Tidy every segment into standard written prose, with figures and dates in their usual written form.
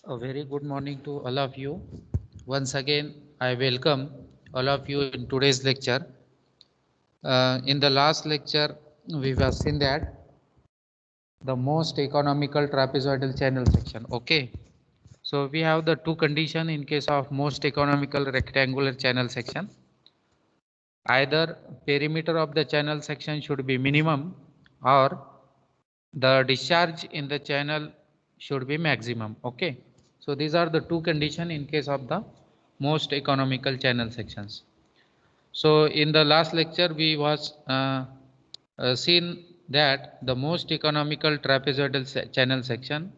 A very good morning to all of you. Once again, I welcome all of you in today's lecture. In the last lecture, we have seen that the most economical trapezoidal channel section. Okay. So we have the two condition in case of most economical rectangular channel section. Either perimeter of the channel section should be minimum or the discharge in the channel should be maximum. Okay, so these are the two conditions in case of the most economical channel sections. So in the last lecture we was seen that the most economical trapezoidal channel section,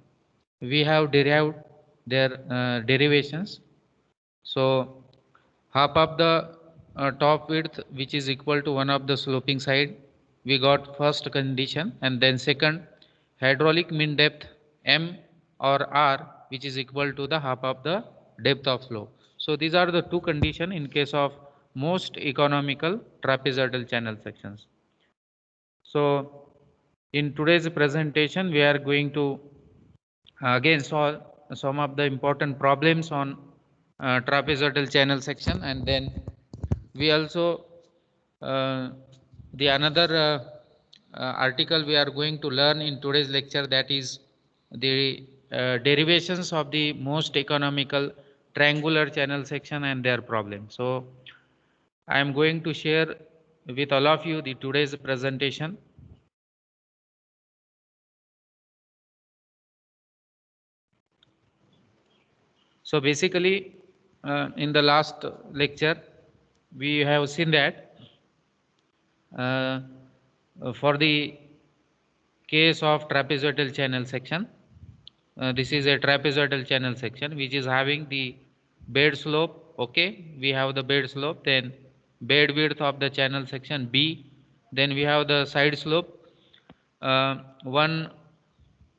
we have derived their derivations. So half of the top width which is equal to one of the sloping side, we got first condition, and then second, hydraulic mean depth m or r which is equal to the half of the depth of flow. So these are the two condition in case of most economical trapezoidal channel sections. So in today's presentation we are going to again solve some of the important problems on trapezoidal channel section, and then we also uh, the another article we are going to learn in today's lecture, that is the derivations of the most economical triangular channel section and their problem. So I am going to share with all of you the today's presentation. So basically, in the last lecture, we have seen that uh, for the case of trapezoidal channel section, this is a trapezoidal channel section which is having the bed slope. Okay, we have the bed slope, then bed width of the channel section B, then we have the side slope, one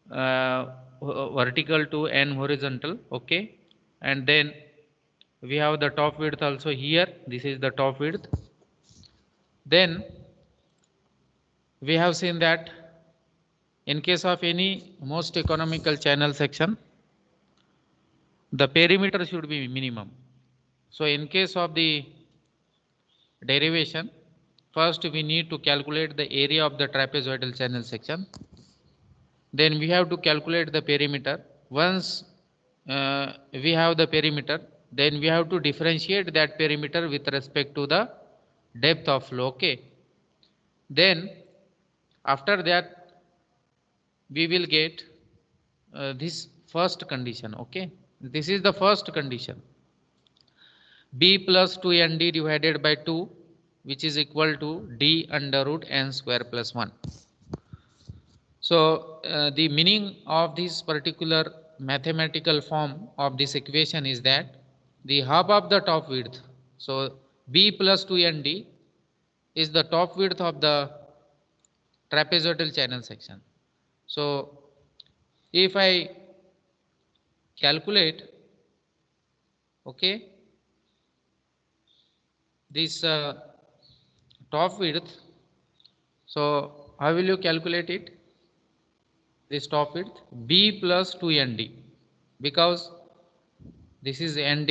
vertical to n horizontal. Okay, and then we have the top width also here, this is the top width. Then we have seen that in case of any most economical channel section, the perimeter should be minimum. So in case of the derivation, first we need to calculate the area of the trapezoidal channel section, then we have to calculate the perimeter. Once we have the perimeter, then we have to differentiate that perimeter with respect to the depth of flow. Okay, then after that we will get this first condition. Okay, this is the first condition, b plus 2nd divided by 2 which is equal to d under root n square plus 1. So the meaning of this particular mathematical form of this equation is that the half of the top width, so b plus 2nd is the top width of the trapezoidal channel section. So if I calculate, okay, this top width, so how will you calculate it? This top width b plus 2nd, because this is nd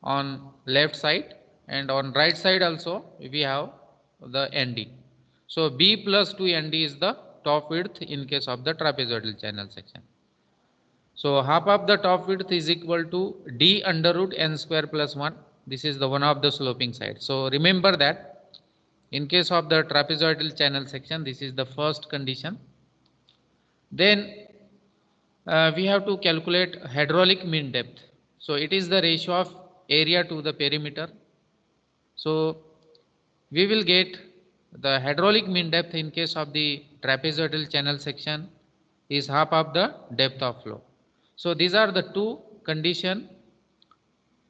on left side and on right side also we have the nd. So b plus 2nd is the top width in case of the trapezoidal channel section. So half of the top width is equal to d under root n square plus 1. This is the one of the sloping side. So remember that in case of the trapezoidal channel section, this is the first condition. Then we have to calculate hydraulic mean depth. So it is the ratio of area to the perimeter. So we will get the hydraulic mean depth in case of the trapezoidal channel section is half of the depth of flow. So these are the two condition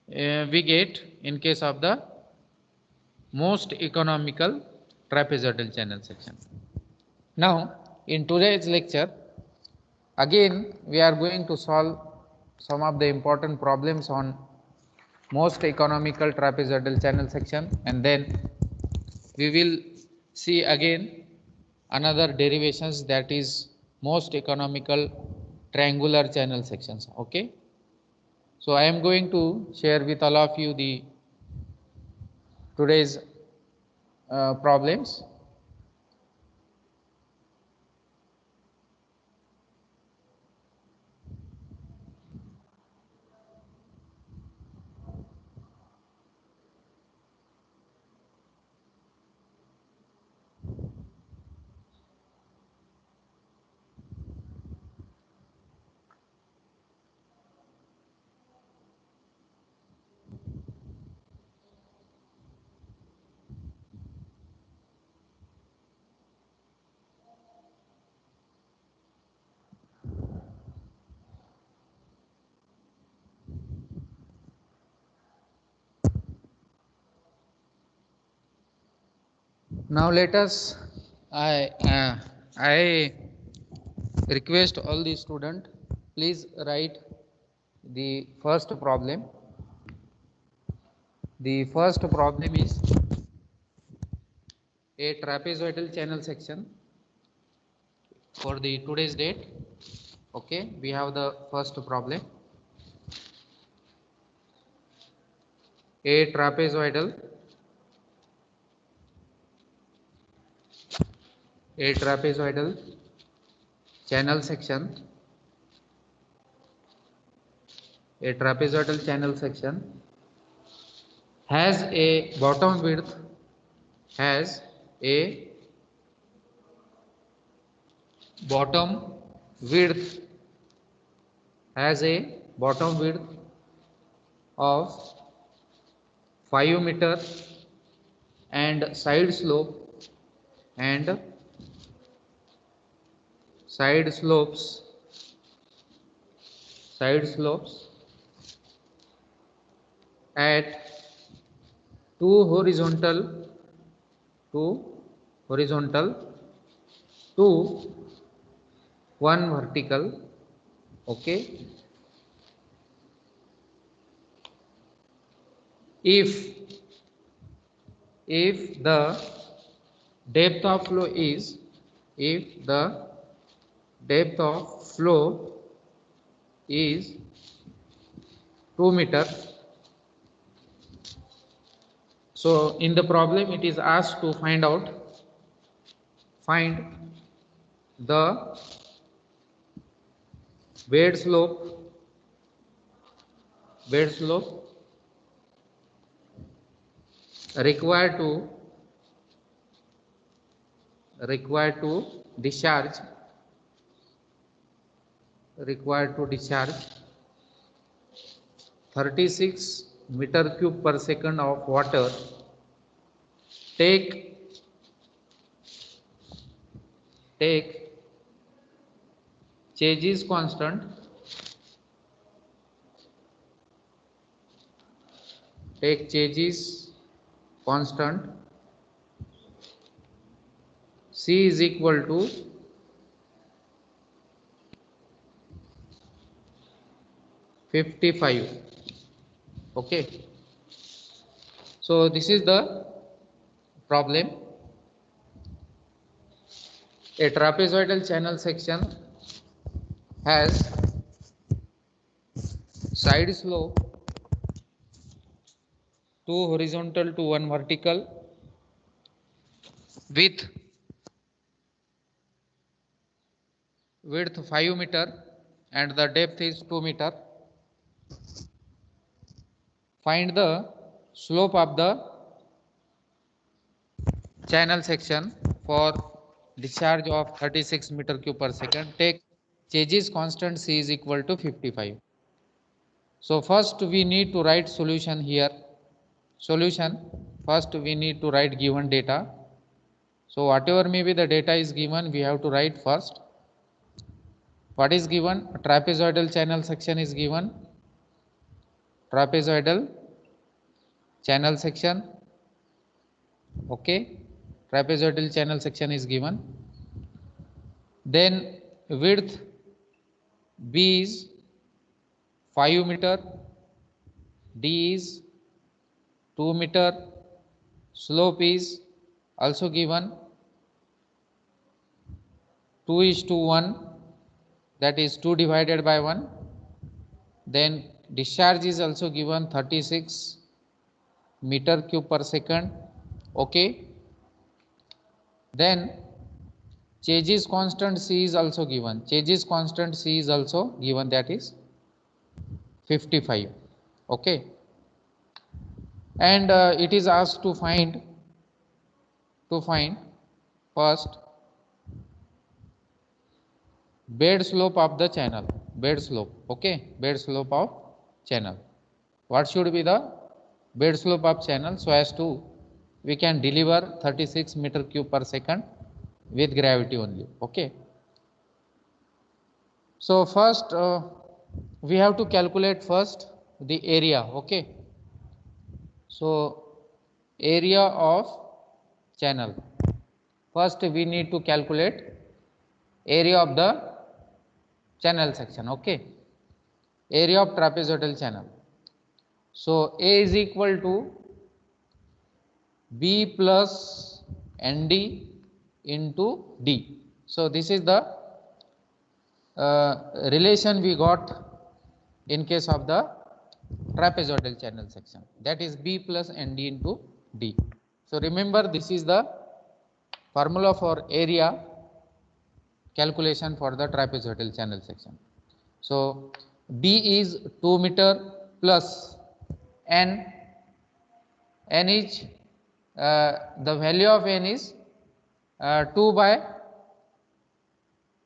we get in case of the most economical trapezoidal channel section. Now in today's lecture, again we are going to solve some of the important problems on most economical trapezoidal channel section, and then we will see again another derivations, that is most economical triangular channel sections. Okay, So I am going to share with all of you the today's problems. Now let us, I request all the student, please write the first problem. The first problem is a trapezoidal channel section for the today's date. Okay, we have the first problem. A trapezoidal channel section, a trapezoidal channel section has a bottom width, has a bottom width, has a bottom width of 5 meter and and side slopes side slopes at two horizontal two horizontal to one vertical. Okay, if the depth of flow is if the depth of flow is 2 meter. So in the problem it is asked to find the bed slope required to discharge 36 meter cube per second of water. Take changes constant, C is equal to 55. Okay, so this is the problem. A trapezoidal channel section has side slope 2 horizontal to 1 vertical with width 5 meter and the depth is 2 meter. Find the slope of the channel section for discharge of 36 meter cube per second. Take changes constant C is equal to 55. So first we need to write solution here. First we need to write given data. So whatever may be the data is given, we have to write first. What is given? A trapezoidal channel section is given. Trapezoidal channel section. Okay, trapezoidal channel section is given. Then width B is 5 meter, D is 2 meter, slope is also given 2:1, that is 2 divided by 1. Then Discharge is also given 36 meter cube per second. Okay. Then Chase's constant C is also given. Chase's constant C is also given, that is 55. Okay. And it is asked to find first bed slope of the channel. Bed slope. Okay. Bed slope of channel. What should be the bed slope of channel so as to we can deliver 36 meter cube per second with gravity only. Okay. So first we have to calculate first the area. Okay. So area of channel. First we need to calculate area of the channel section. Okay. Area of trapezoidal channel. So A is equal to B plus ND into D. So this is the relation we got in case of the trapezoidal channel section, that is B plus ND into D. So remember, this is the formula for area calculation for the trapezoidal channel section. So B is 2 meter plus N is the value of N is 2 by,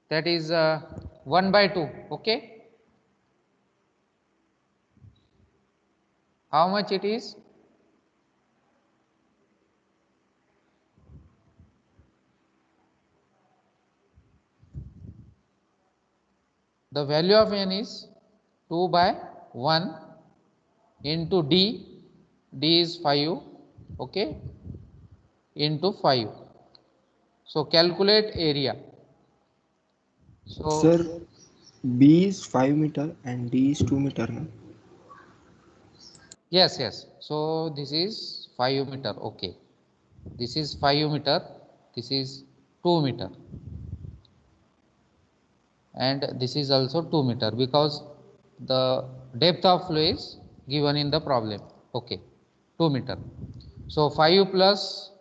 that is 1 by 2. Okay. How much it is? The value of N is 2 by 1 into D. D is 5. Okay. Into 5. So calculate area. So Sir, B is 5 meter and D is 2 meter. No? yes. So this is 5 meter. Okay. This is 5 meter. This is 2 meter. And this is also 2 meter because the depth of flow is given in the problem. Okay. 2 meter. So 5 plus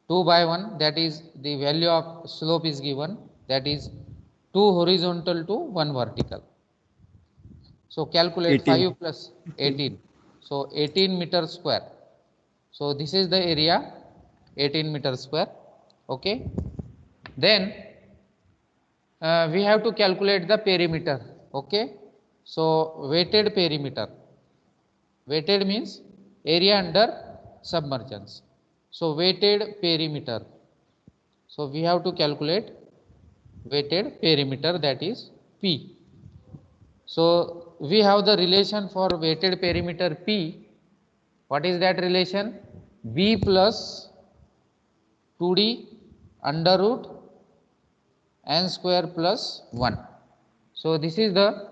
2 by 1, that is the value of slope is given, that is 2 horizontal to 1 vertical. So calculate 18. 5 plus 18. So 18 meter square. So this is the area, 18 meter square. Okay. Then we have to calculate the perimeter. Okay. So weighted perimeter. Weighted means area under submergence. So weighted perimeter. So we have to calculate weighted perimeter, that is P. So we have the relation for weighted perimeter P. What is that relation? B plus 2D under root N square plus 1. So this is the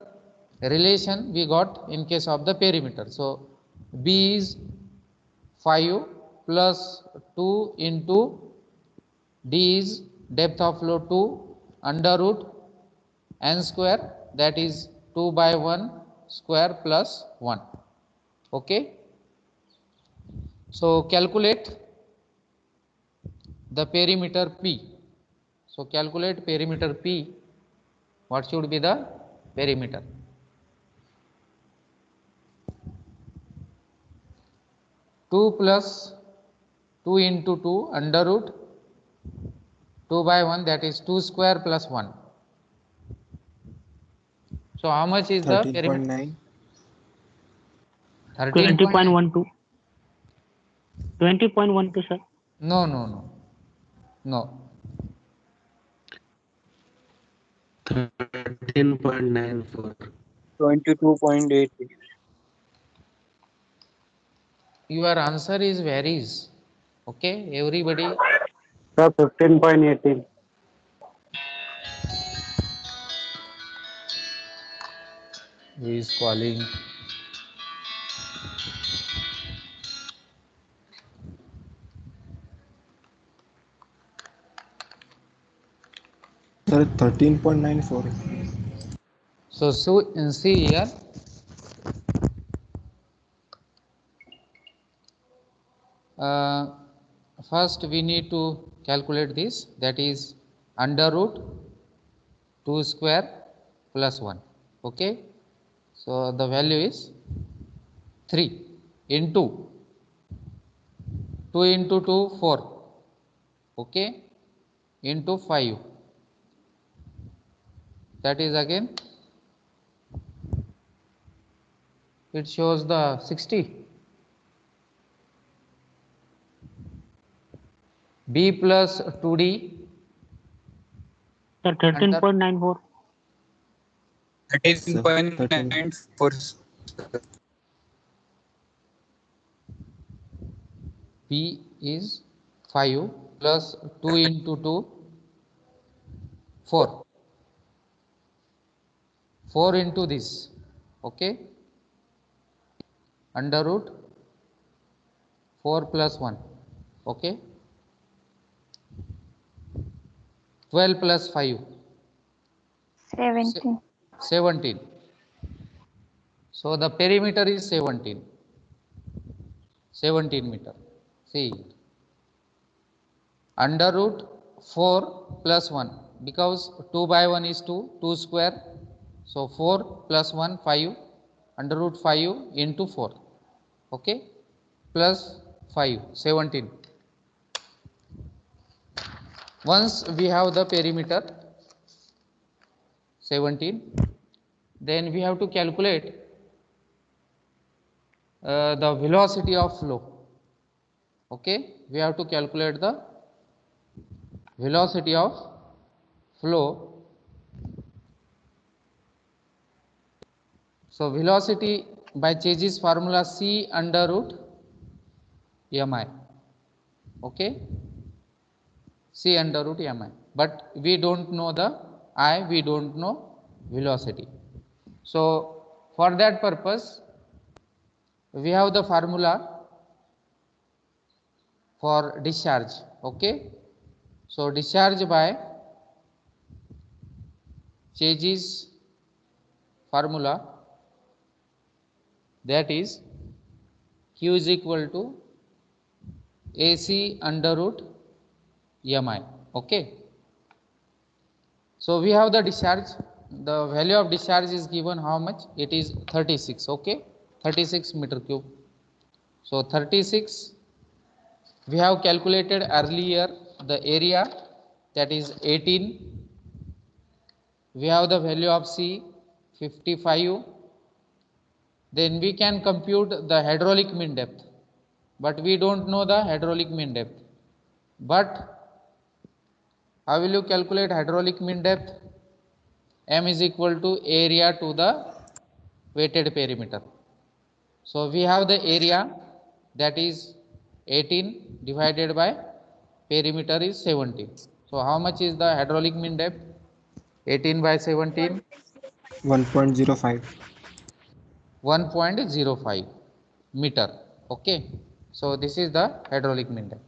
relation we got in case of the perimeter. So B is 5 plus 2 into D is depth of flow 2 under root N square, that is 2 by 1 square plus 1. Okay. So calculate the perimeter P. So calculate perimeter P. What should be the perimeter? Two plus 2 into 2 under root 2 by 1, that is 2 square plus 1. So how much is the perimeter? 13.9. 20.12. 20.12, sir. No. 13.94. 22.8. Your answer is varies. Okay, everybody. Sir, 15.18. Who is calling? Sir, 13.94. So see here, First we need to calculate this, that is under root 2 square plus 1. Okay, so the value is 3 into 2 into 2 4, okay, into 5, that is again it shows the 60. B plus 2D Sir, 13.94. 13.94. B is 5 plus 2 into 2 4, 4 into this, okay, under root 4 plus 1, okay, 12 plus 5 17. 17. So the perimeter is 17 meter. See, under root 4 plus 1, because 2 by 1 is 2, 2 square, so 4 plus 1 5, under root 5 into 4, okay, plus 5 17. Once we have the perimeter 17, then we have to calculate the velocity of flow. Okay, we have to calculate the velocity of flow. So velocity by Chase's formula C under root mi, okay, C under root mi, but we don't know the I, we don't know velocity. So for that purpose we have the formula for discharge, okay. So discharge by Chase's formula, that is Q is equal to AC under root mi, okay. So we have the discharge, the value of discharge is given how much, it is 36, okay, 36 meter cube. So 36 we have calculated earlier the area, that is 18, we have the value of C 55, then we can compute the hydraulic mean depth, but we don't know the hydraulic mean depth. But how will you calculate hydraulic mean depth? M is equal to area to the weighted perimeter. So we have the area, that is 18 divided by perimeter is 17. So how much is the hydraulic mean depth? 18 by 17, 1.05. 1.05 meter, okay. So this is the hydraulic mean depth.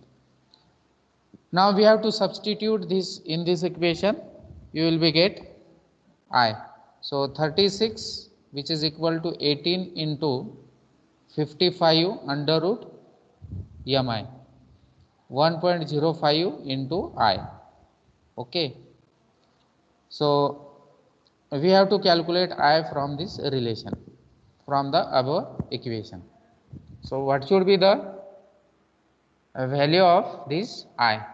Now we have to substitute this in this equation, you will be get I. So 36 which is equal to 18 into 55 under root mi, 1.05 into I, okay. So we have to calculate I from this relation, from the above equation. So what should be the value of this I?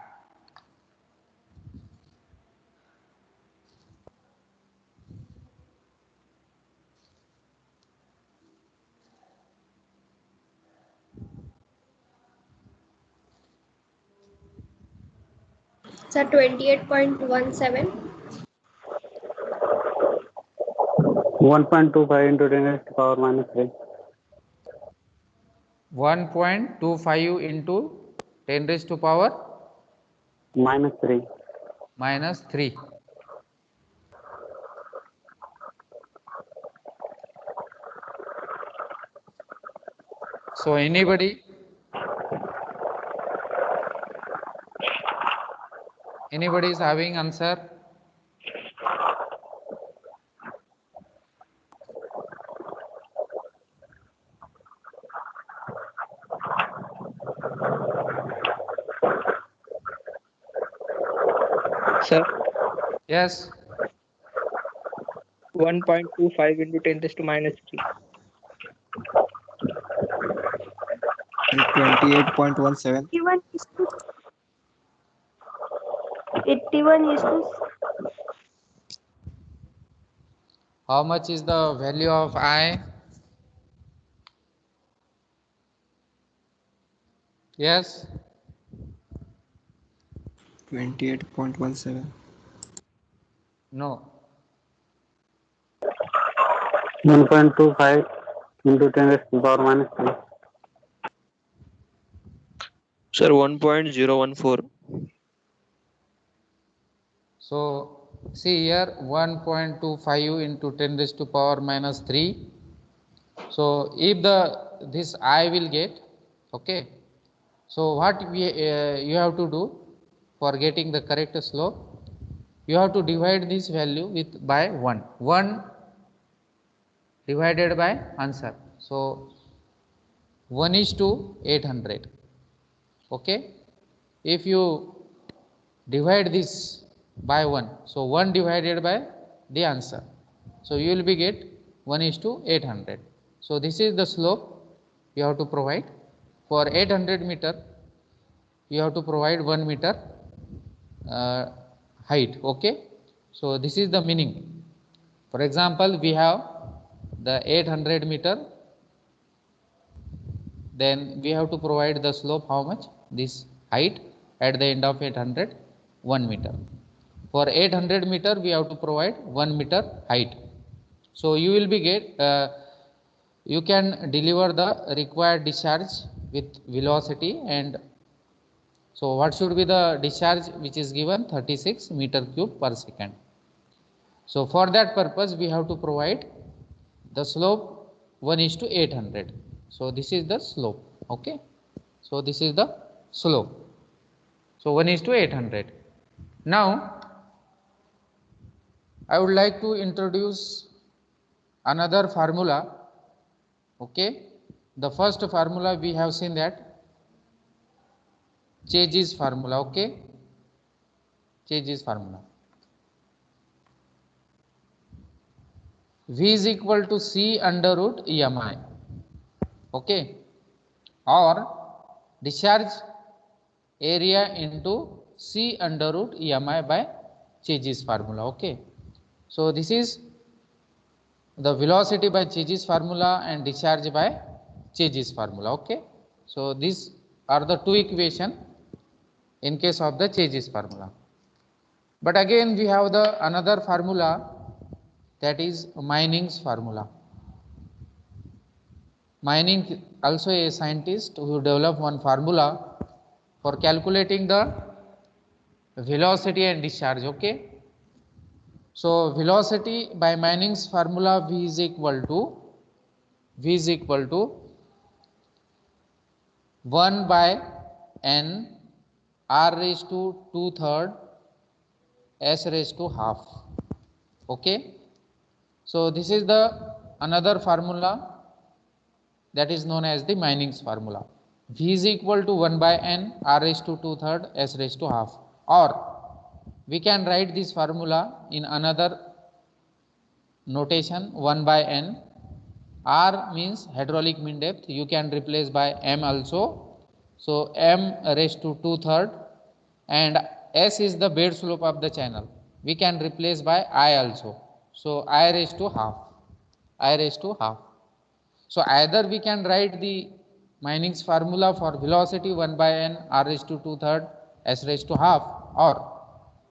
Sir, 28.17. 1.25 into 10 raised to power minus 3. 1.25 into 10 raised to power Minus 3. minus 3. So anybody is having answer? Sir, Yes. 1.25 into 10 raised to minus 3. 28.17. 81 is to How much is the value of I? Yes. 28.17. No. 1.25 into 10 raised to power minus 3. Sir, 1.014. So see here 1.25 into 10 raised to power minus 3. So if this I will get, okay. So what you have to do for getting the correct slope? You have to divide this value by 1. 1 divided by answer. So 1 is to 800. Okay. If you divide this by 1, so 1 divided by the answer. So you will be get 1 is to 800. So this is the slope you have to provide. For 800 meter, you have to provide 1 meter height. Okay. So this is the meaning. For example, we have the 800 meter, then we have to provide the slope how much? This height at the end of 800, 1 meter. For 800 meter, we have to provide 1 meter height. So you will be you can deliver the required discharge with velocity. And so what should be the discharge which is given? 36 meter cube per second. So for that purpose, we have to provide the slope 1 is to 800. So this is the slope. Okay. So this is the slope. So 1 is to 800. Now I would like to introduce another formula. Okay. The first formula we have seen that Chase's formula. Okay. Chase's formula. V is equal to C under root EMI. Okay. Or discharge area into C under root EMI by Chase's formula. Okay. So this is the velocity by Chase's formula and discharge by Chase's formula. Okay. So these are the two equations in case of the Chase's formula. But again we have the another formula, that is Meining's formula. Meining also a scientist who developed one formula for calculating the velocity and discharge. Okay. So velocity by Meining's formula, V is equal to 1 by n r raised to 2/3 s raised to half. Okay. So this is the another formula that is known as the Meining's formula. V is equal to 1 by n r raised to 2/3 s raised to half. Or we can write this formula in another notation, 1 by n. R means hydraulic mean depth, you can replace by m also. So m raised to 2/3, and s is the bed slope of the channel, we can replace by I also. So I raised to half. So either we can write the Meining's formula for velocity 1 by n r raised to 2/3 s raised to half, or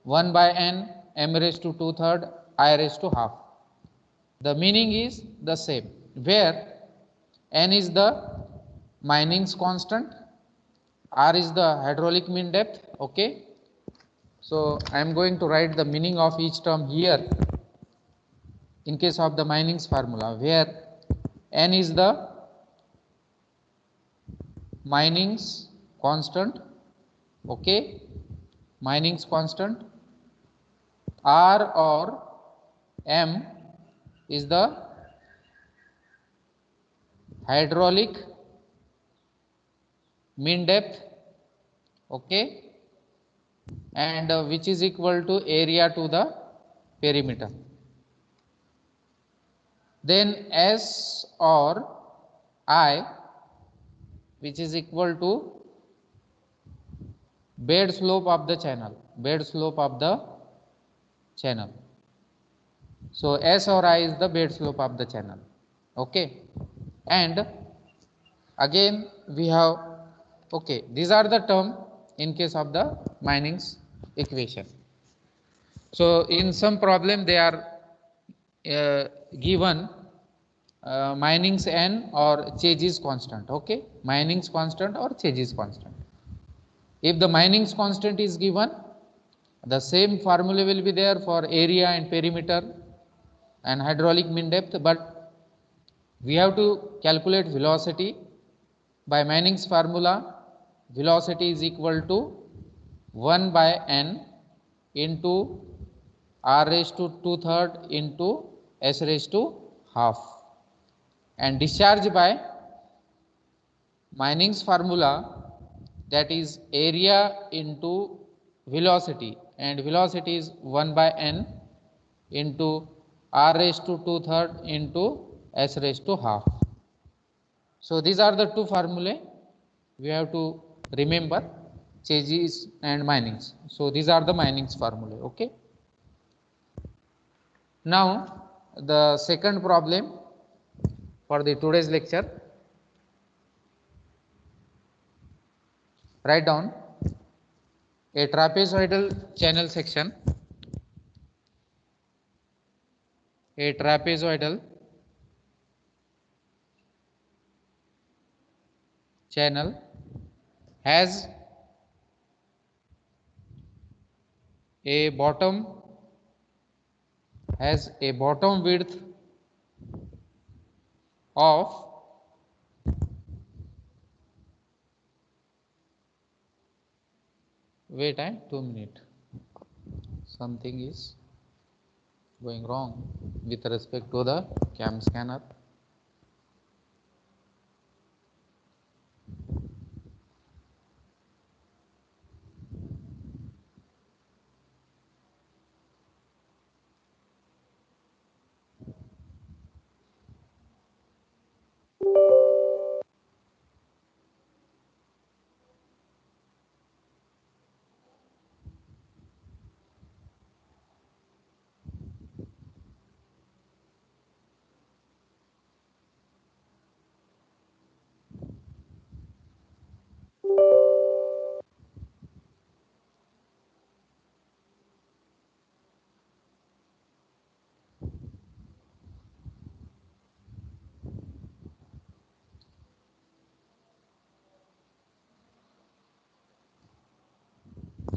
1 by n m raised to 2/3 I raised to half. The meaning is the same, where n is the Meining's constant, r is the hydraulic mean depth. Okay. So I am going to write the meaning of each term here in case of the Meining's formula, where n is the Meining's constant. Okay. Meining's constant. R or m is the hydraulic mean depth. Okay. and which is equal to area to the perimeter. Then S or I, which is equal to bed slope of the channel, So S or I is the bed slope of the channel. Okay, and again we have, okay, these are the term in case of the Meining's equation. So in some problem they are given Meining's n or changes constant. Okay, Meining's constant or changes constant. If the Meining's constant is given, the same formula will be there for area and perimeter and hydraulic mean depth, but we have to calculate velocity by Meining's formula. Velocity is equal to 1 by n into r raised to 2/3 into s raised to half, and discharge by Meining's formula, that is area into velocity, and velocity is 1 by n into r raised to 2/3 into s raised to half. So these are the two formulae we have to remember, Changes and Meining's. So these are the Meining's formulae. Okay. Now the second problem for the today's lecture. Write down a trapezoidal channel section, channel has a bottom width of 2 minutes. Something is going wrong with respect to the cam scanner.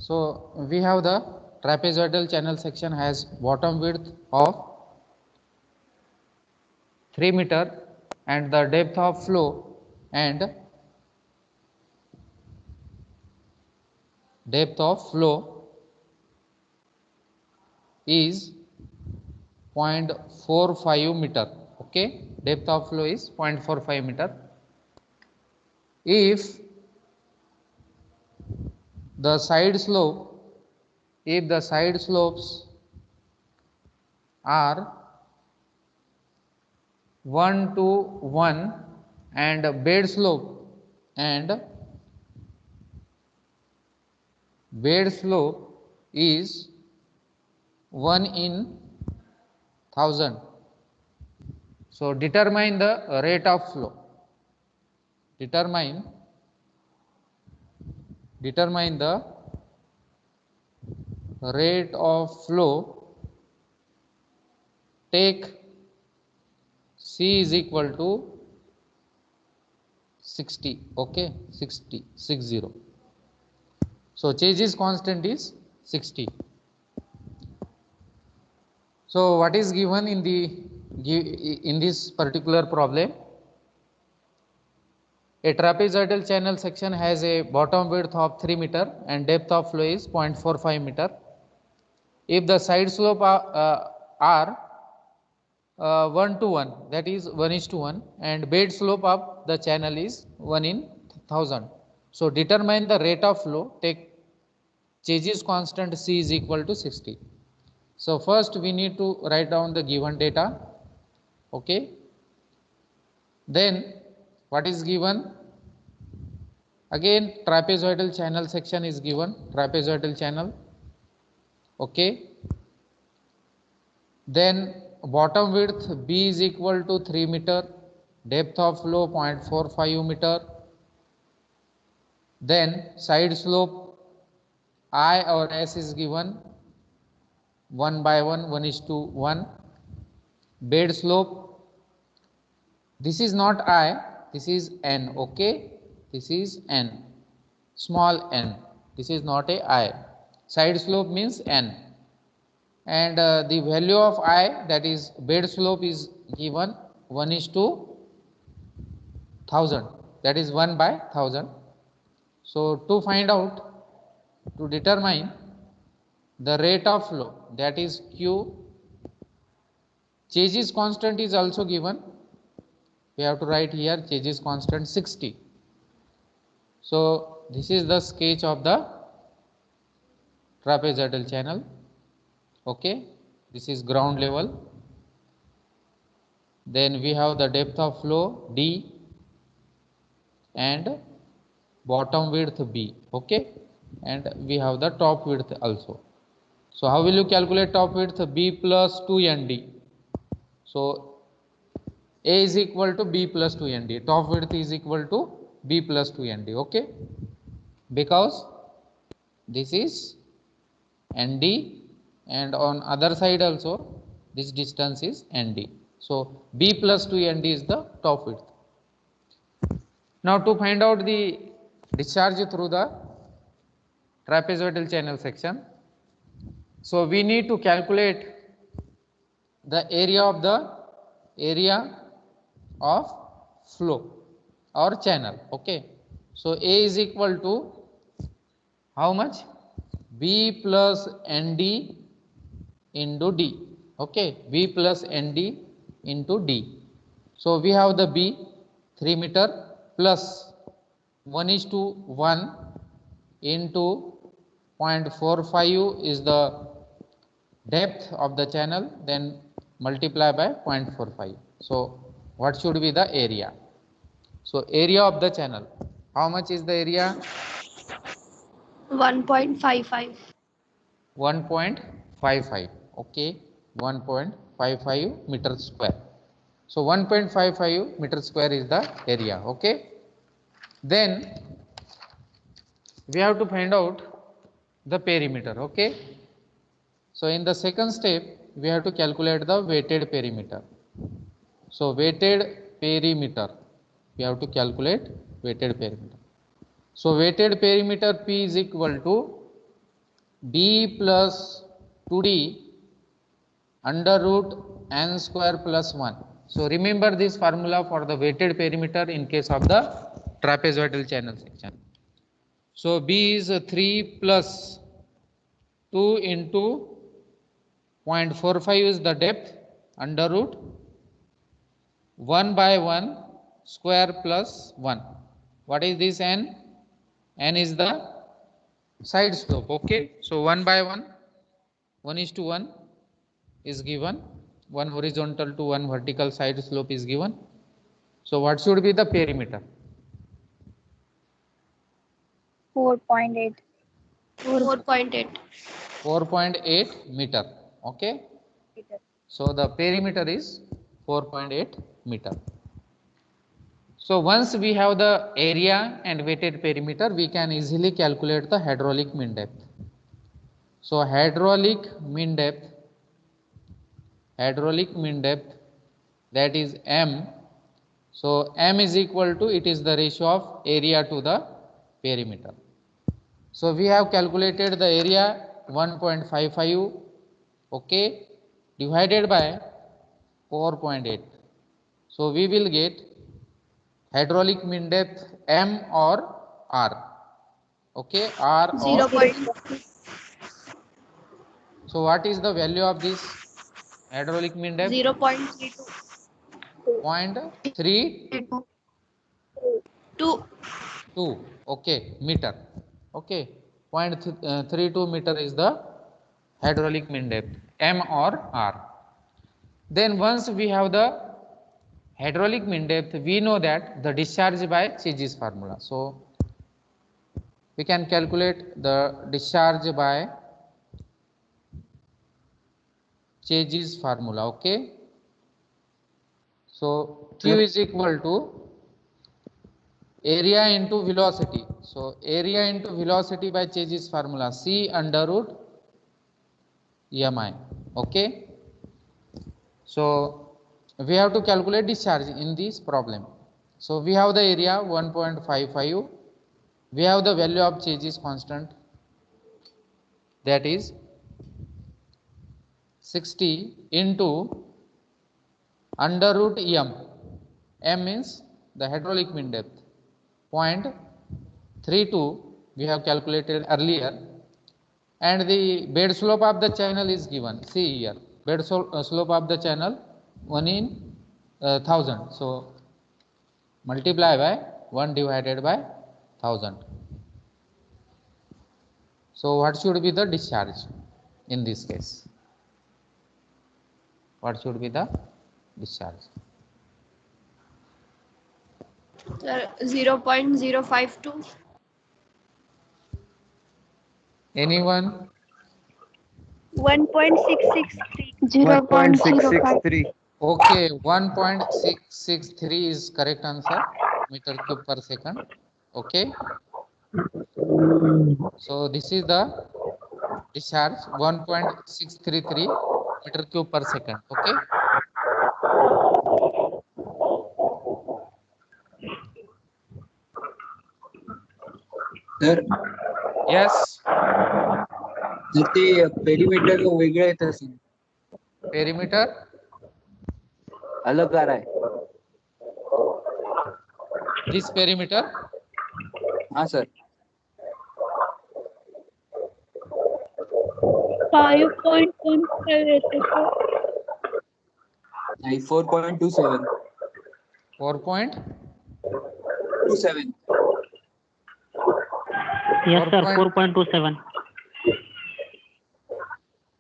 So we have the trapezoidal channel section has bottom width of 3 meter and the depth of flow is 0.45 meter. Okay, depth of flow is 0.45 meter. If the side slopes are 1 to 1 and bed slope is 1 in 1000. So determine the rate of flow. Determine the rate of flow. Take C is equal to 60. Okay, 60. So changes constant is 60. So what is given in this particular problem? A trapezoidal channel section has a bottom width of 3 meter and depth of flow is 0.45 meter. If the side slope are 1 to 1, that is 1:1, and bed slope of the channel is 1 in 1000. So determine the rate of flow. Take changes constant C is equal to 60. So first we need to write down the given data. Okay. Then what is given? Again trapezoidal channel section is given, trapezoidal channel. Okay. Then bottom width B is equal to 3 meter, depth of flow 0.45 meter. Then side slope I or S is given 1 by 1, 1:1. Bed slope, this is not I, this is N, okay? This is N, small n, this is not a I. Side slope means N. And the value of I, that is bed slope, is given 1:1000, that is 1 by 1000. So to find out, to determine the rate of flow, that is Q, changes constant is also given. We have to write here changes constant 60. So this is the sketch of the trapezoidal channel. Okay, this is ground level. Then we have the depth of flow D and bottom width B. Okay, and we have the top width also. So how will you calculate top width? B plus 2ND. So A is equal to B plus 2ND. Top width is equal to B plus 2ND. Okay, because this is ND and on other side also this distance is ND. So B plus 2ND is the top width. Now to find out the discharge through the trapezoidal channel section, so we need to calculate the area of flow or channel. Okay, so A is equal to how much? B plus ND into D. Okay, B plus ND into D. So we have the B 3 meter plus 1:1 into 0.45 is the depth of the channel, then multiply by 0.45. So what should be the area? So area of the channel, how much is the area? 1.55. 1.55. Okay, 1.55 meter square. So 1.55 meter square is the area. Okay, then we have to find out the perimeter. Okay, so in the second step we have to calculate the weighted perimeter. So weighted perimeter, we have to calculate weighted perimeter. So weighted perimeter P is equal to D plus 2D under root n square plus 1. So remember this formula for the weighted perimeter in case of the trapezoidal channel section. So B is 3 plus 2 into 0.45 is the depth under root 1 by 1 square plus 1. What is this n? N is the side slope. Okay, so 1 by 1, 1:1 is given, 1 horizontal to 1 vertical side slope is given. So what should be the perimeter? 4.8. 4.8. 4.8 meter. Okay, so the perimeter is 4.8 meter. So once we have the area and weighted perimeter, we can easily calculate the hydraulic mean depth. So hydraulic mean depth, that is M. So M is equal to, it is the ratio of area to the perimeter. So we have calculated the area 1.55, okay, divided by 4.8. So we will get hydraulic mean depth M or R. Okay, R or 0.2. so what is the value of this hydraulic mean depth? 0.32. 0.32. 2. Okay, meter. Okay, 0.32 meter is the hydraulic mean depth, M or R. Then once we have the hydraulic mean depth, we know that the discharge by Chase's formula. So we can calculate the discharge by Chase's formula. Okay. So Q is equal to area into velocity. So area into velocity by Chase's formula, C under root EMI. Okay. So we have to calculate discharge in this problem. So we have the area 1.55. We have the value of Chase's constant, that is 60 into under root EM. M means the hydraulic mean depth. 0.32 we have calculated earlier, and the bed slope of the channel is given. See here, bed slope of the channel 1 in 1000. So multiply by 1 divided by 1000. So what should be the discharge in this case? What should be the discharge? Sir, 0.052. Anyone? 1.663. 1.663. Okay, 1.663 is correct answer, meter cube per second. Okay. So this is the discharge, 1.633 meter cube per second. Okay. तर Yes. ते perimeter वेगळं येत असेल, Perimeter. अलग आ रहा है. This perimeter. हाँ sir. 5.15 येते sir. नाही 4.27. 4.27. Yes, sir. 4. 4.27.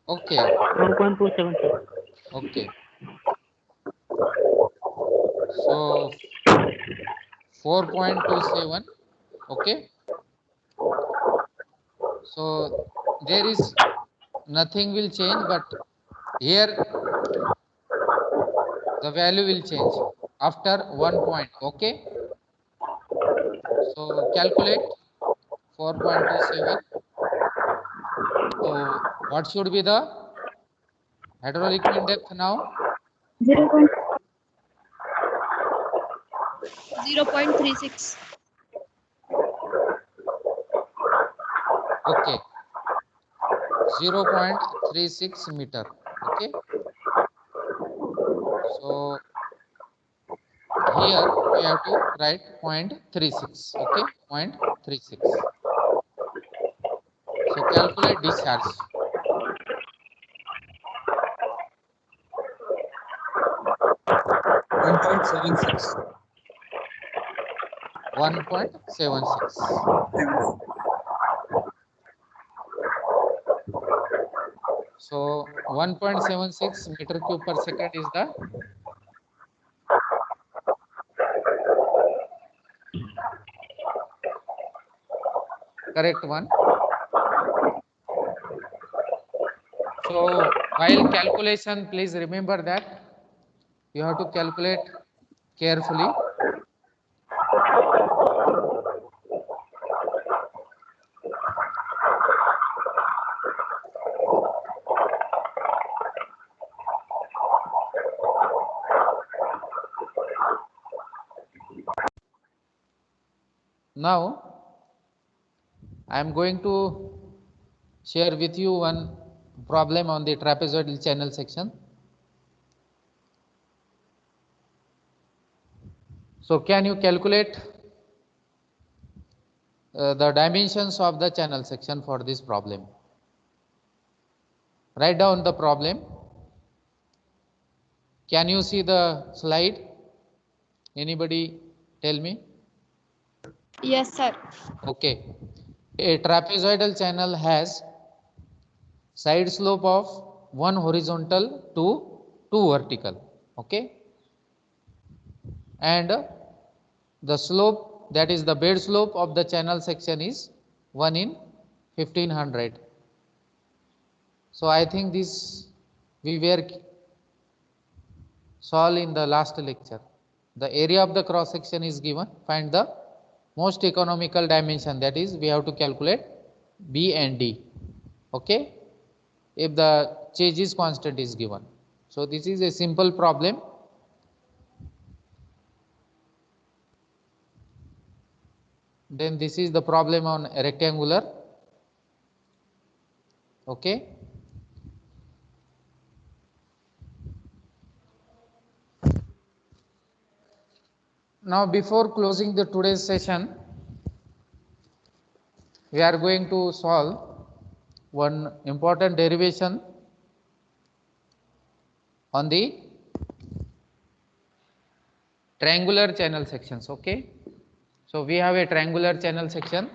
Okay. 4.27, sir. Okay. So 4.27. Okay. So there is nothing will change, but here the value will change after 1 point. Okay. So calculate 4.27. So what should be the hydraulic mean depth now? 0.36. Okay. 0.36 meter. Okay. So here we have to write 0.36. Okay. 0.36. So calculate discharge. 1.76. 1.76. So 1.76 meter cube per second is the correct one. So while calculation, please remember that you have to calculate carefully. Now I am going to share with you one problem on the trapezoidal channel section. So can you calculate the dimensions of the channel section for this problem? Write down the problem. Can you see the slide? Anybody tell me? Yes, sir. Okay. A trapezoidal channel has side slope of 1 horizontal to 2 vertical, okay, and the slope, that is the bed slope of the channel section, is 1 in 1500. So I think this we were solved in the last lecture. The area of the cross section is given. Find the most economical dimension, that is we have to calculate B and D, okay, if the changes constant is given. So this is a simple problem. Then this is the problem on rectangular, okay. Now before closing the today's session, we are going to solve one important derivation on the triangular channel sections, okay. So we have a triangular channel section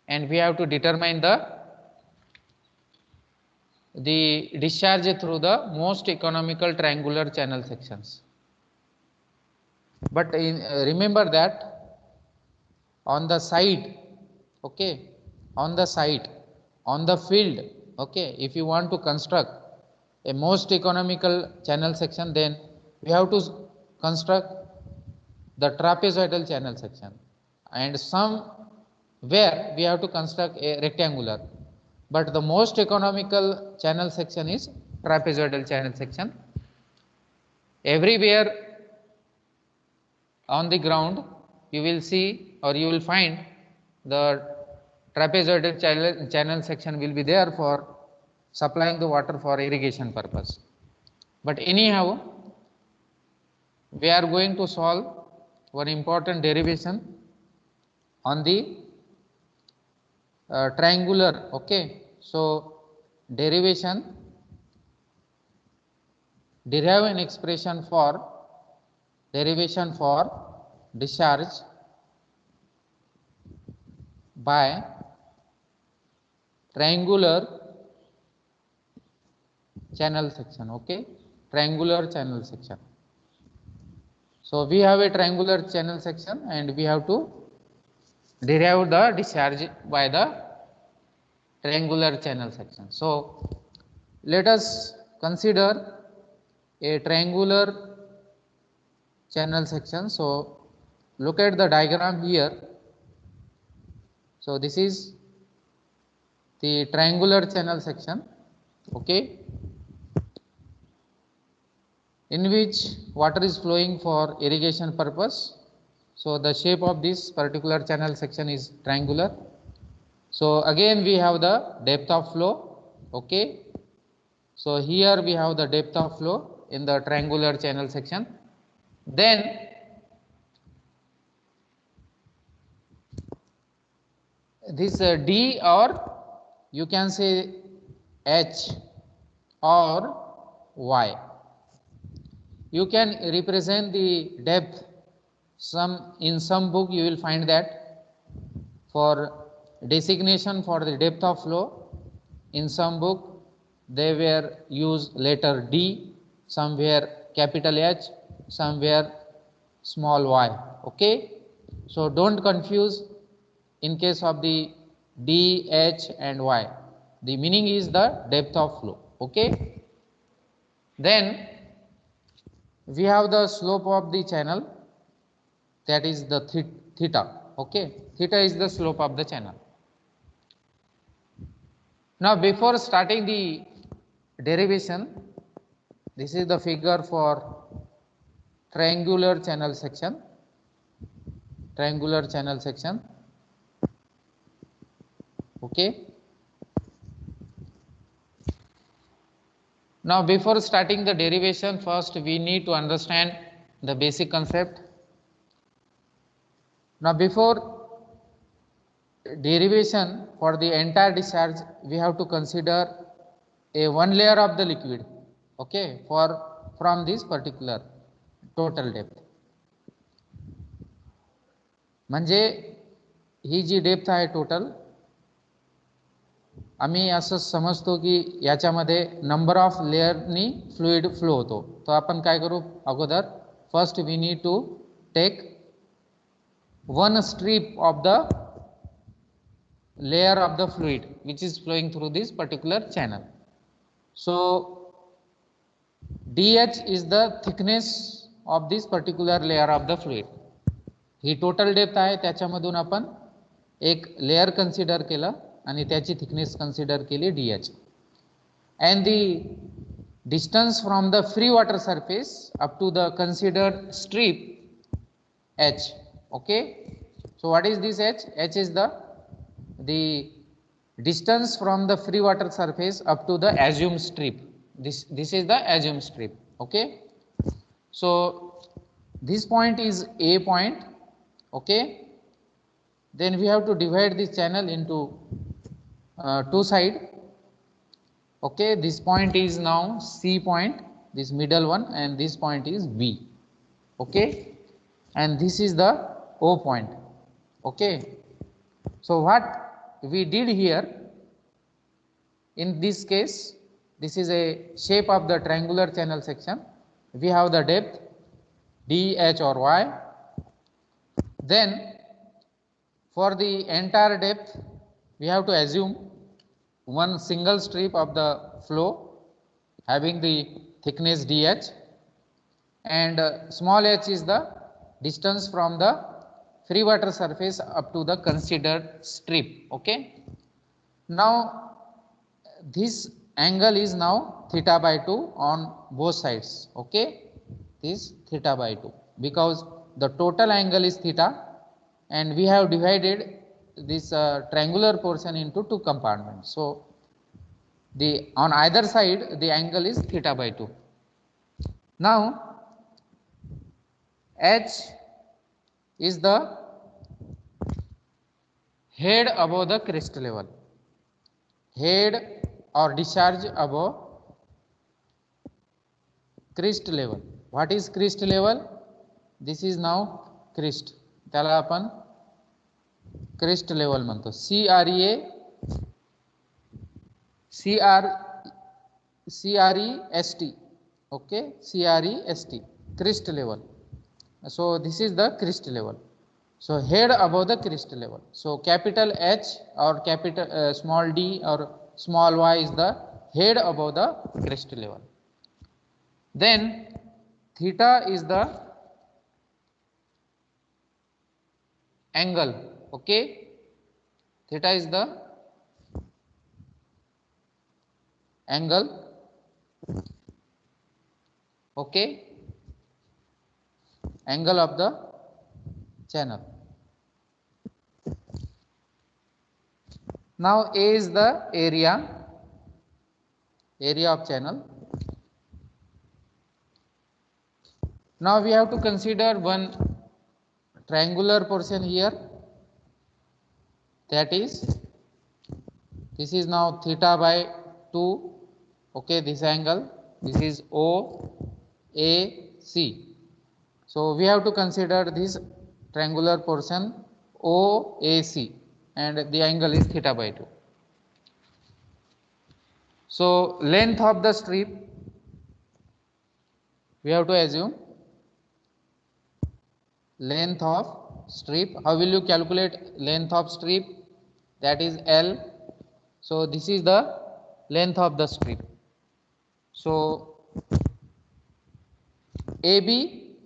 and we have to determine the discharge through the most economical triangular channel sections. But remember that on the side, okay, on the site, on the field, okay, if you want to construct a most economical channel section, then we have to construct the trapezoidal channel section, and somewhere we have to construct a rectangular, but the most economical channel section is trapezoidal channel section. Everywhere on the ground you will see or you will find the trapezoidal channel section will be there for supplying the water for irrigation purpose. But anyhow, we are going to solve one important derivation on the triangular, okay. So derive an expression for derivation for discharge by triangular channel section, okay, triangular channel section. So we have a triangular channel section and we have to derive the discharge by the triangular channel section. So let us consider a triangular channel section. So look at the diagram here. So this is the triangular channel section, okay, in which water is flowing for irrigation purpose. So the shape of this particular channel section is triangular. So again we have the depth of flow, okay. So here we have the depth of flow in the triangular channel section. Then this D, or you can say H or Y, you can represent the depth. In some book you will find that for designation for the depth of flow, in some book they were used letter D, somewhere capital H, somewhere small y, okay. So don't confuse in case of the D, H and Y. The meaning is the depth of flow, okay. Then we have the slope of the channel, that is the theta, okay. Theta is the slope of the channel. Now before starting the derivation, this is the figure for triangular channel section, okay. Now before starting the derivation, first we need to understand the basic concept. Now before derivation for the entire discharge, we have to consider a one layer of the liquid, okay, from this particular total depth. म्हणजे ही जी depth आहे total, आम्ही असं समजतो की याच्यामध्ये number of लेअरनी fluid flow होतो. तर आपण काय करू, अगोदर first we need to take one strip of the layer of the fluid which is flowing through this particular channel. So dH is the thickness of this particular layer of the fluid. He total depth आहे, त्याच्यामधून आपण एक layer consider केलं आणि त्याची thickness consider केली DH. and the distance from the free water surface up to the considered strip H. Okay, so what is this H? H is the distance from the free water surface up to the assumed strip. This is the assumed strip. Okay, so this point is A point. Okay, then we have to divide this channel into two sides. Okay, this point is now C point, this middle one, and this point is B. Okay, and this is the O point. Okay, so what we did here in this case, this is a shape of the triangular channel section. We have the depth DH or Y. Then for the entire depth we have to assume one single strip of the flow having the thickness DH, and small h is the distance from the free water surface up to the considered strip. Okay, now this angle is now theta by 2 on both sides. Okay, this theta by 2 because the total angle is theta and we have divided this triangular portion into two compartments. So the on either side the angle is theta by 2. Now H is the head above the crest level, head or discharge above crest level. What is crest level? This is now crest, त्याला आपण crest level म्हणतो. CREST. Okay, CREST, crest level. So this is the crest level. So head above the crest level. So capital H or capital small d or small y is the head above the crest level. Then theta is the angle. Okay, theta is the angle. Okay, angle of the channel. Now A is the area of channel. Now we have to consider one triangular portion here, that is this is now theta by 2. Okay, this angle, this is OAC. So we have to consider this triangular portion OAC and the angle is theta by 2. So length of the strip we have to assume length of strip. How will you calculate length of strip? That is L. So this is the length of the strip. So AB,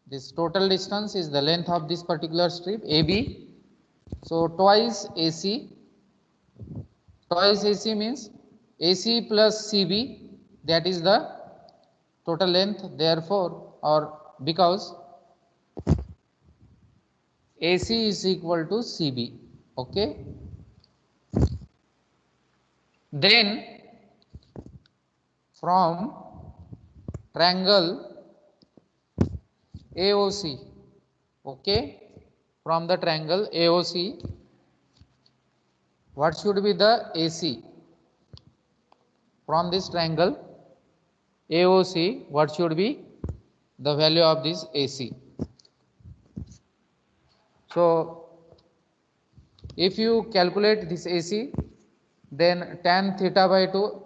this total distance is the length of this particular strip AB. So twice AC. Twice AC means AC plus CB, that is the total length. Therefore, or because AC is equal to CB. Okay, then from triangle AOC, okay, from the triangle AOC, what should be the AC? From this triangle AOC, what should be the value of this AC? So If you calculate this AC, then tan theta by 2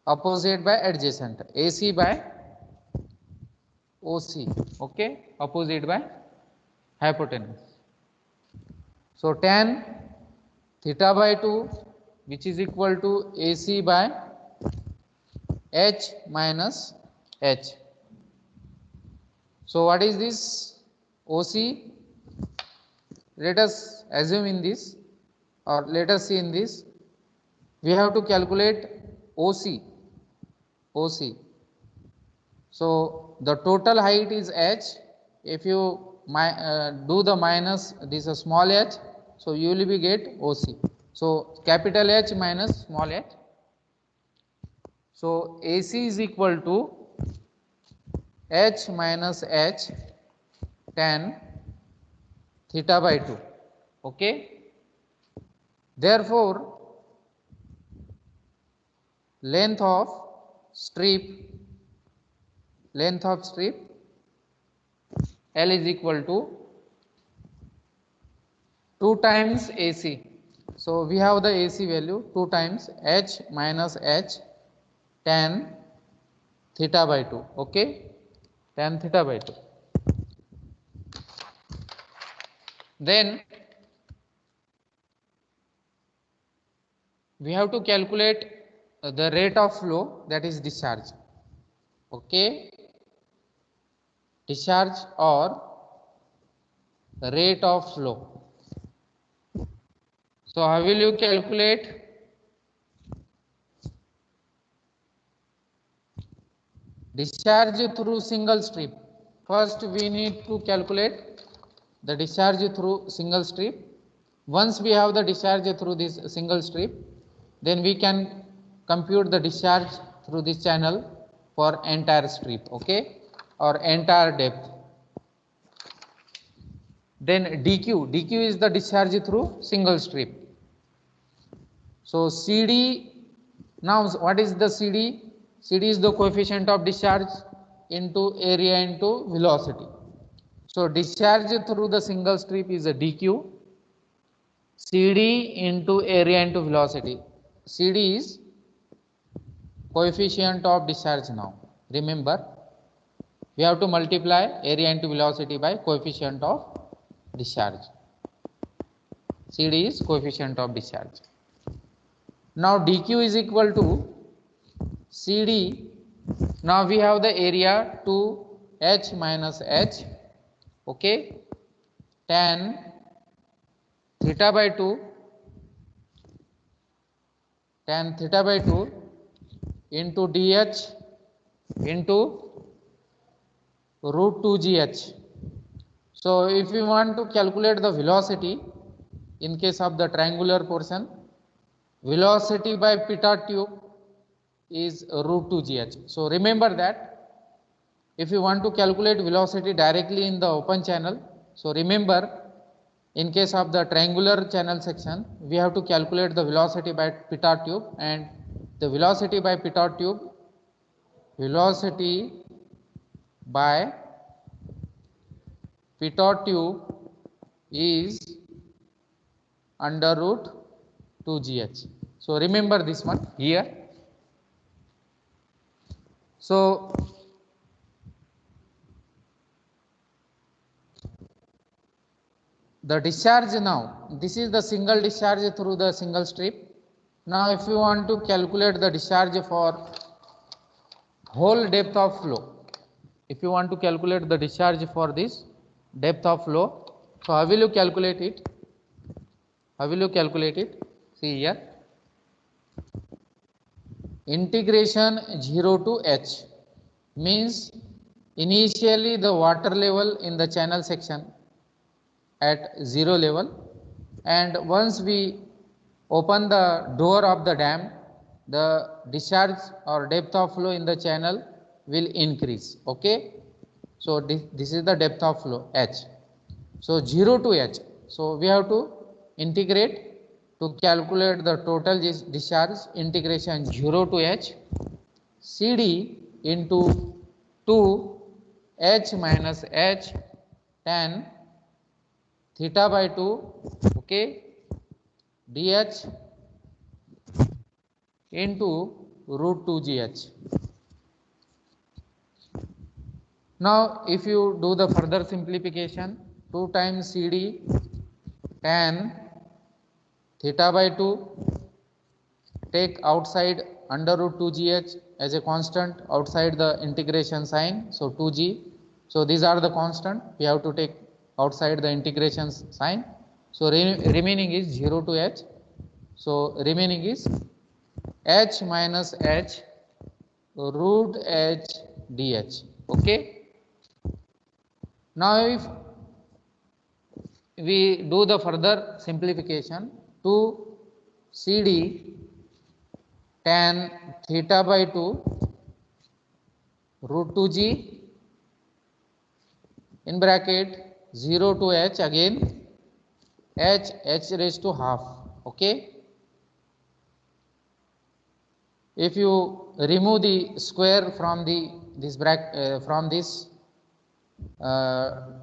opposite by adjacent, AC by OC, okay, opposite by hypotenuse. So tan theta by 2, which is equal to AC by H minus H. So what is this OC? Let us assume in this, or let us see in this, we have to calculate OC. So the total height is H. If you do the minus this small h, so you will be get OC. So capital H minus small h. So AC is equal to H minus H tan theta by 2. Okay. Therefore, length of strip L is equal to 2 times AC. So we have the AC value 2 times H minus H tan theta by 2. Okay, tan theta by 2. Then we have to calculate the rate of flow, that is discharge. Okay, discharge or rate of flow. So how will you calculate? Discharge through single strip. First we need to calculate the discharge through single strip. Once we have the discharge through this single strip, then we can compute the discharge through this channel for entire strip, okay, or entire depth. Then dq is the discharge through single strip. So CD, now what is the CD? CD is the coefficient of discharge into area into velocity. So discharge through the single strip is a dq, CD into area into velocity. CD is coefficient of discharge. Now remember, we have to multiply area into velocity by coefficient of discharge. CD is coefficient of discharge. Now dq is equal to CD. Now we have the area to H minus H, okay, tan theta by 2 into dH into root 2gh. So if we want to calculate the velocity in case of the triangular portion, velocity by pitot tube is root 2gh. So remember that if you want to calculate velocity directly in the open channel, so remember, in case of the triangular channel section, we have to calculate the velocity by pitot tube, and the velocity by pitot tube, is under root 2gh. So remember this one here. So the discharge, now this is the single discharge through the single strip. Now if you want to calculate the discharge for whole depth of flow, if you want to calculate the discharge for this depth of flow, so how will you calculate it? See here, integration 0 to h means initially the water level in the channel section at 0 level, and once we open the door of the dam, the discharge or depth of flow in the channel will increase, okay. So this is the depth of flow h. So 0 to h, so we have to integrate to calculate the total discharge. Integration 0 to h CD into 2 h minus h tan theta by 2, okay, dh into root 2 gh. Now if you do the further simplification, 2 times cd tan theta by 2, take outside under root 2 gh as a constant outside the integration sign, so 2g. So these are the constant, we have to take outside the integration sign. So remaining is 0 to h. So remaining is h minus h root h dh. Okay. Now if we do the further simplification, 2 cd tan theta by 2 root 2g in bracket 0 to h, again h raised to half. Okay. If you remove the square from this bracket from this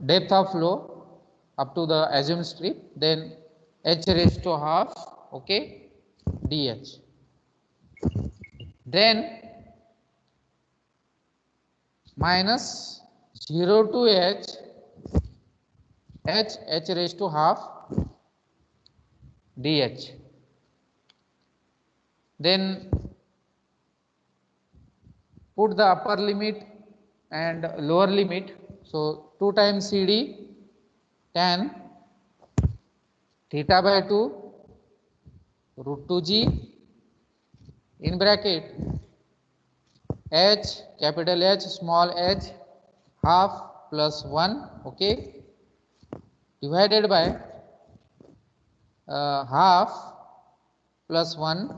depth of flow up to the assumed strip, then h raised to half, okay, dh. Then minus 0 to h raised to half dh. Then put the upper limit and lower limit. So 2 times cd tan theta by 2 root 2g in bracket h capital H small h half plus 1, okay, divided by half plus 1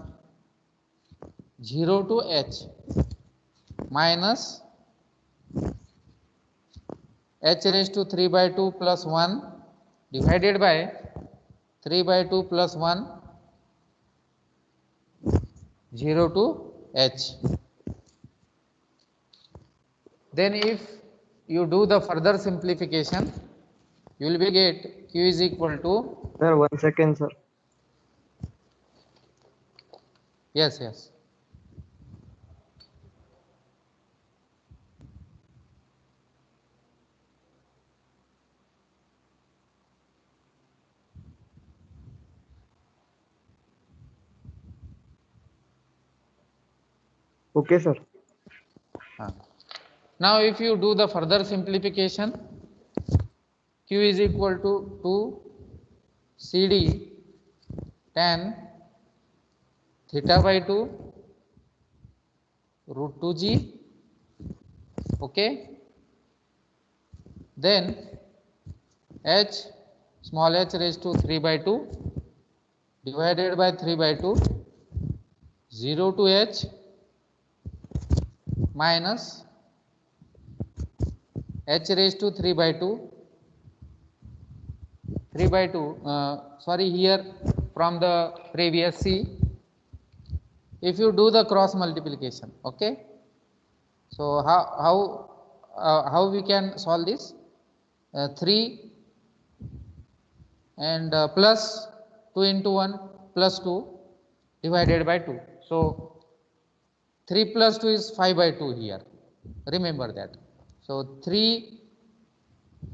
0 to h minus h raised to 3 by 2 plus 1 divided by 3 by 2 plus 1 0 to h. Then if you do the further simplification, you will be get q is equal to, Sir, 1 second, sir. yes. Okay, sir. Now if you do the further simplification, q is equal to 2 cd tan theta by 2 root 2g, okay, then h small h raised to 3 by 2 divided by 3 by 2 0 to h minus h raised to 3 by 2 sorry, here from the previous c, if you do the cross multiplication, okay. So how we can solve this? 3 and plus 2 into 1 plus 2 divided by 2. So 3 plus 2 is 5 by 2 here, remember that. So 3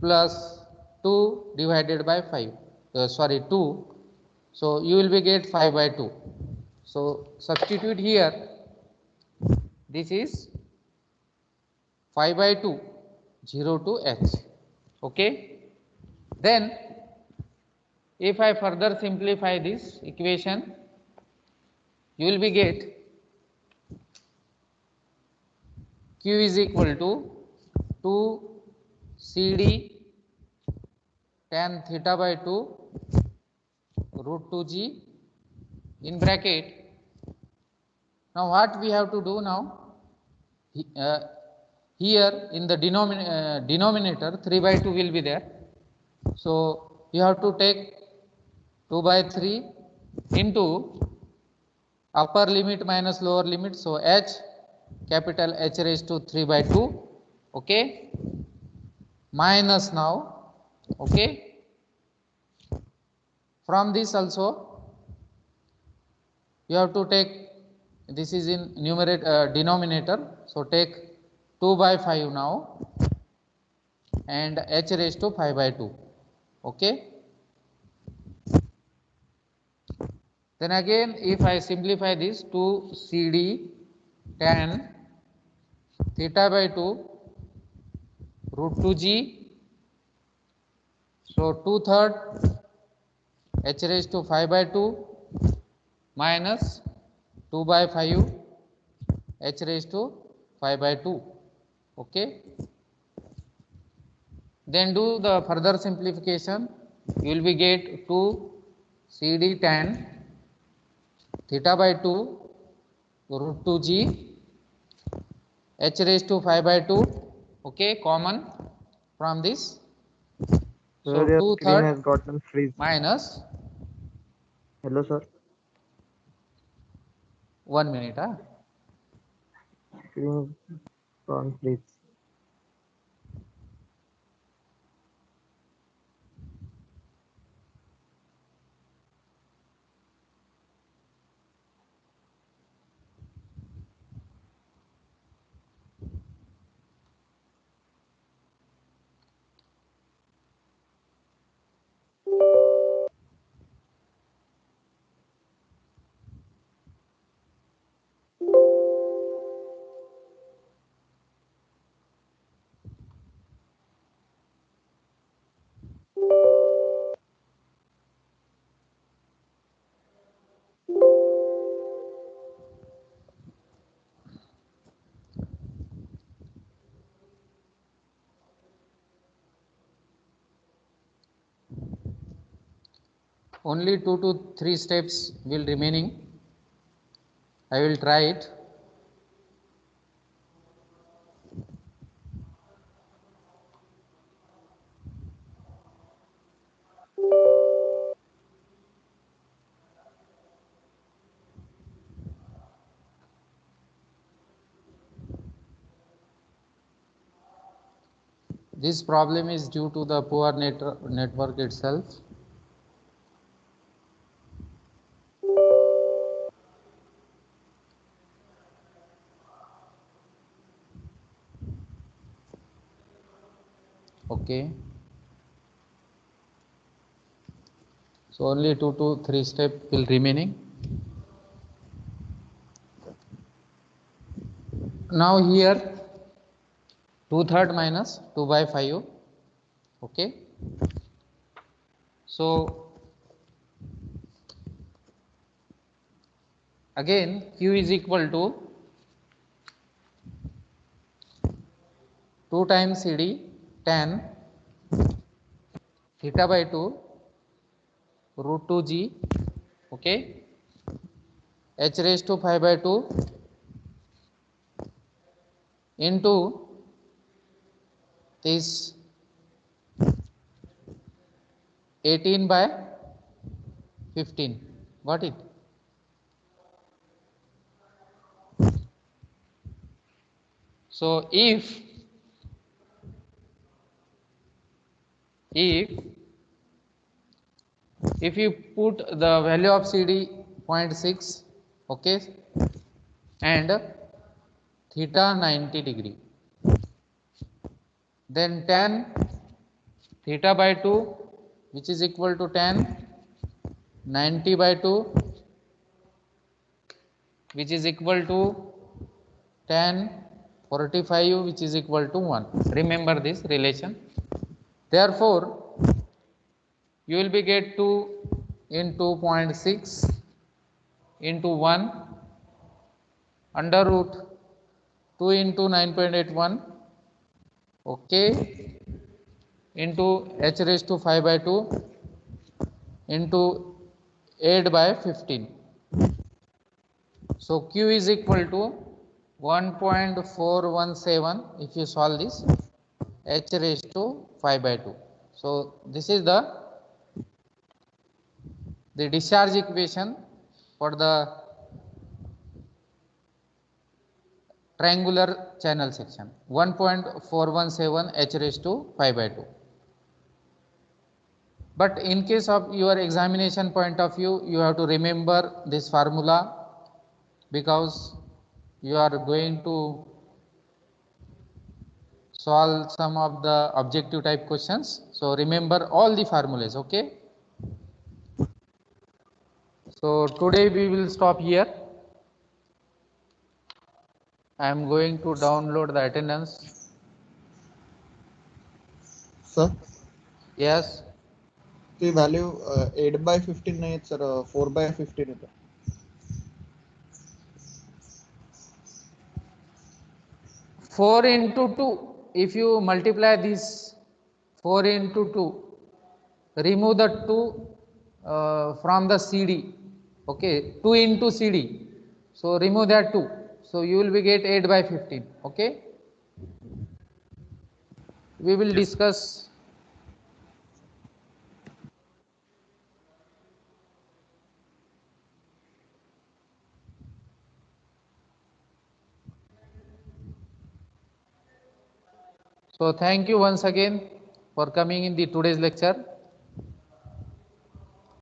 plus 2 divided by 5, 2, so you will be get 5 by 2. So substitute here, this is 5 by 2 0 to h, okay. Then if I further simplify this equation, you will be get q is equal to 2 cd tan theta by 2 root 2g in bracket. Now what we have to do now? Here in the denominator 3 by 2 will be there. So you have to take 2 by 3 into upper limit minus lower limit. So h capital H raised to 3 by 2, okay, minus now, okay, From this also you have to take, this is in numerator denominator, so take 2 by 5 now and h raised to 5 by 2. Okay. Then again if I simplify this, 2 CD tan theta by 2 root 2g, so 2/3 h raised to 5 by 2 minus 2 by 5 h raised to 5 by 2. Okay. Then do the further simplification, you will be get 2 CD tan theta by 2 root 2g h raised to 5 by 2. Okay, common from this. So Sir, your screen 2/3 has gotten freeze. minus, Hello, sir. 1 minute. Screen is gone freeze. Only 2 to 3 steps will remaining. I will try it. This problem is due to the poor network itself. Okay. So only 2 to 3 step will remaining. Now here 2/3 minus 2 by 5. Okay. So again q is equal to 2 times CD tan theta by 2 root 2g. Okay. H raised to 5 by 2 into this 18 by 15. Got it? So if you put the value of CD 0.6, okay, and theta 90 degree, then tan theta by 2 which is equal to tan 90 by 2 which is equal to tan 45 which is equal to 1. Remember this relation. Therefore you will be get 2 into 0.6 into 1 under root 2 into 9.81, okay, into h raised to 5 by 2 into 8 by 15. So q is equal to 1.417 if you solve this, h raised to 5 by 2. So this is the discharge equation for the triangular channel section, 1.417 h raised to 5 by 2. But in case of your examination point of view, you have to remember this formula, because you are going to solve some of the objective type questions. So remember all the formulas, okay? So today we will stop here. I am going to download the attendance. Sir Yes, ती value 8/15 नाही sir 4/15 येतं. 4 into 2, if you multiply this 4 into 2, remove the 2 from the CD, okay, 2 into CD, so remove that 2, so you will be get 8/15, okay. We will discuss. So thank you once again for coming in the today's lecture.